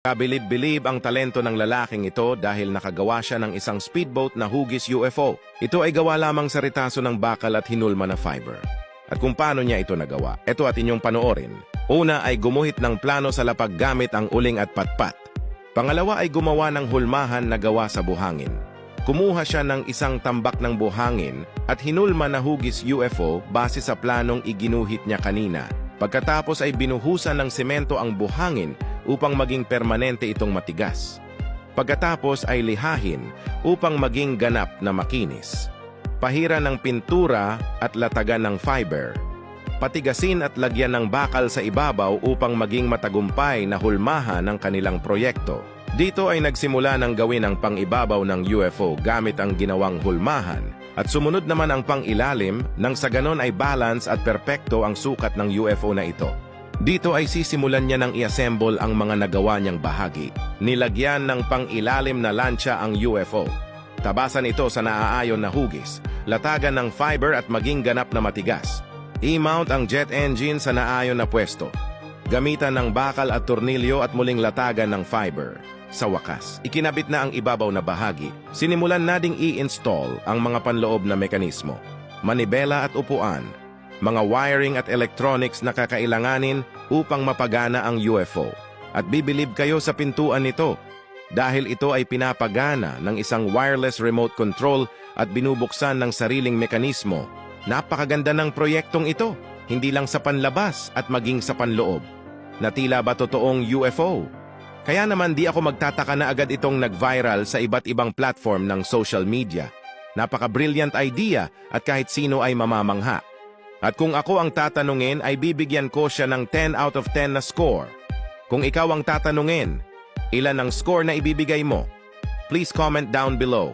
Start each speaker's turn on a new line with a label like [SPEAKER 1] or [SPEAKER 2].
[SPEAKER 1] Kabilib-bilib ang talento ng lalaking ito dahil nakagawa siya ng isang speedboat na hugis UFO. Ito ay gawa lamang sa ritaso ng bakal at hinulma na fiber. At kung paano niya ito nagawa, ito at inyong panoorin. Una ay gumuhit ng plano sa lapag gamit ang uling at patpat. Pangalawa ay gumawa ng hulmahan na gawa sa buhangin. Kumuha siya ng isang tambak ng buhangin at hinulma na hugis UFO base sa planong iginuhit niya kanina. Pagkatapos ay binuhusan ng semento ang buhangin upang maging permanente itong matigas. Pagkatapos ay lihahin upang maging ganap na makinis. Pahira ng pintura at latagan ng fiber. Patigasin at lagyan ng bakal sa ibabaw upang maging matagumpay na hulmahan ng kanilang proyekto. Dito ay nagsimula ng gawin ang pang-ibabaw ng UFO gamit ang ginawang hulmahan at sumunod naman ang pang-ilalim nang sa ganon ay balance at perpekto ang sukat ng UFO na ito. Dito ay sisimulan niya ng i-assemble ang mga nagawa niyang bahagi. Nilagyan ng pang-ilalim na lansya ang UFO. Tabasan ito sa naaayon na hugis, latagan ng fiber at maging ganap na matigas. I-mount ang jet engine sa naayon na pwesto. Gamitan ng bakal at tornilyo at muling latagan ng fiber. Sa wakas, ikinabit na ang ibabaw na bahagi. Sinimulan nating i-install ang mga panloob na mekanismo, manibela at upuan, mga wiring at electronics na kakailanganin upang mapagana ang UFO. At bibilib kayo sa pintuan nito dahil ito ay pinapagana ng isang wireless remote control at binubuksan ng sariling mekanismo. Napakaganda ng proyektong ito, hindi lang sa panlabas at maging sa panloob. Na tila ba totoong UFO? Kaya naman di ako magtataka na agad itong nag-viral sa iba't ibang platform ng social media. Napaka-brilliant idea at kahit sino ay mamamangha. At kung ako ang tatanungin ay bibigyan ko siya ng 10 out of 10 na score. Kung ikaw ang tatanungin, ilan ang score na ibibigay mo? Please comment down below.